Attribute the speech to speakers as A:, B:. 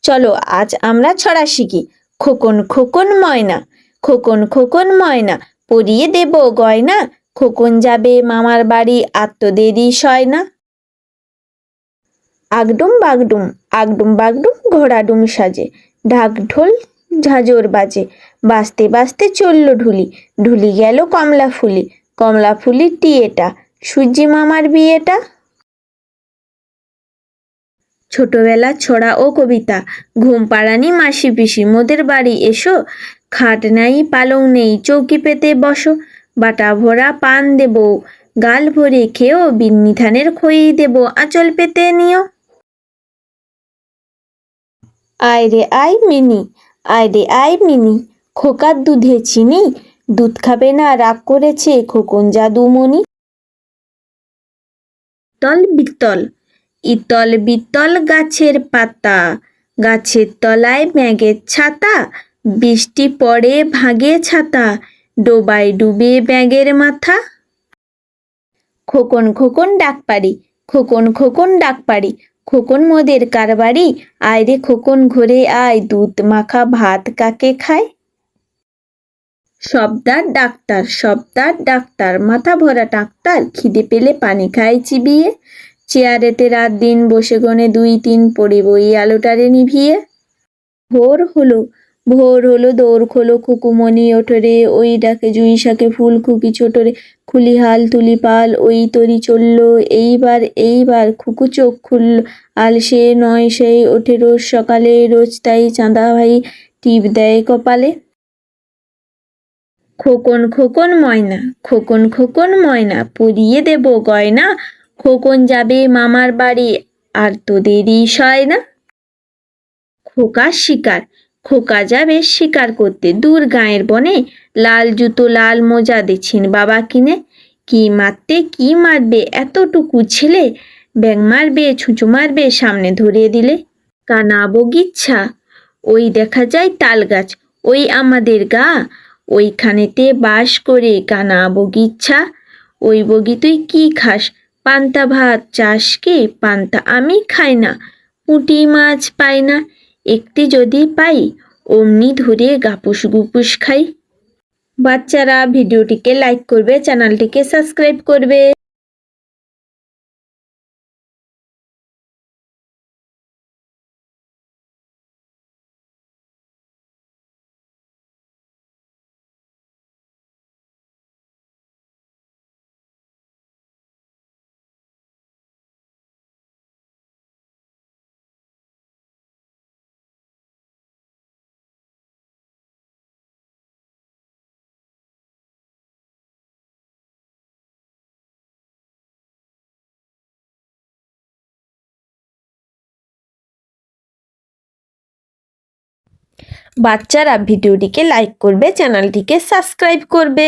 A: চলো আজ আমরা ছড়া শিখি। খোকন খোকন ময়না, খোকন খোকন ময়না, পরিয়ে দেব গয়না, খোকন যাবে মামার বাড়ি আর তো দেরি সয় না। আগডুম বাগডুম, আগডুম বাগডুম ঘোড়াডুম সাজে, ঢাক ঢোল ঝাঁঝর বাজে, বাজতে বাজতে চলল ঢুলি, ঢুলি গেল কমলা ফুলি, কমলা ফুলির টিয়েটা, সূর্যি মামার বিয়েটা। ছোটবেলা ছড়া ও কবিতা। ঘুম পাড়ানি মাসি পিসি মোদের বাড়ি এসো, খাট নাই পালং নেই চৌকি পেতে বসো, বাটা ভরা পান দেব গাল ভরে খেয়েও, বিন্নি ধানের খই দেব আঁচল পেতে নিও। আয় রে আয় মিনি, আয় রে আয় মিনি, খোকার দুধে চিনি, দুধ খাবে না রাগ করেছে খোকন জাদুমণি। তল বিতল, ইতল বিতল গাছের পাতা, গাছের তলায় ব্যাঙের ছাতা, বৃষ্টি পড়ে ভাঙে ছাতা, ডোবায় ডুবে ব্যাঙের মাথা। খোকন খোকন ডাক পারি, খোকন খোকন ডাক পারি, খোকন মোদের কারবারি, আয় রে খোকন ঘরে আয়, দুধ মাখা ভাত কাকে খায়। সবদার ডাক্তার, সবদার ডাক্তার, মাথা ভরা ডাক্তার, খিদে পেলে পানি খায় চিবিয়ে, চেয়ারেতে রাত দিন বসে গনে 2 3 পড়ে বই আলোটারে নিভিয়ে। ভোর হলো, ভোর হলো দৌড় খোলো খুকুমনি ওঠরে, ওই ডাকে জুঁই শাকে ফুল খুকি ছোটরে, খুলি হাল তুলি পাল ওই তরি চলল, এইবার এইবার খুকু চোখ খুলল, আল সে নয় সেই ওঠে রোজ সকালে, রোজ তাই চাঁদা ভাই টিপ দেয় কপালে। খোকন খোকন ময়না, খোকন খোকন ময়না, পরিয়ে দেব গয়না, খোকন যাবে মামার বাড়ি আর তো দেরি সয় না। খোকার শিকার, খোকা যাবে শিকার করতে দূর গাঁয়ের বনে, লাল জুতো লাল মোজা দিচ্ছেন বাবা কিনে, কি মারতে কি মারবে এতটুকু ছেলে, ব্যাঙ মারবে ছুঁচো মারবে সামনে ধরিয়ে দিলে। কানা বগিচ্ছা, ওই দেখা যায় তাল গাছ, ওই আমাদের গা, ওইখানেতে বাস করে কানা বগিচ্ছা, ওই বগি তুই কি খাস, পান্তা ভাত চাস কি, পান্তা আমি খাই না, পুঁটি মাছ পাই না, একটি যদি পাই অমনি ধরে গাপুস গুপুস খাই। বাচ্চারা ভিডিওটিকে লাইক করবে, চ্যানেলটিকে সাবস্ক্রাইব করবে। বাচ্চারা ভিডিওটিকে লাইক করবে, চ্যানেলটিকে সাবস্ক্রাইব করবে।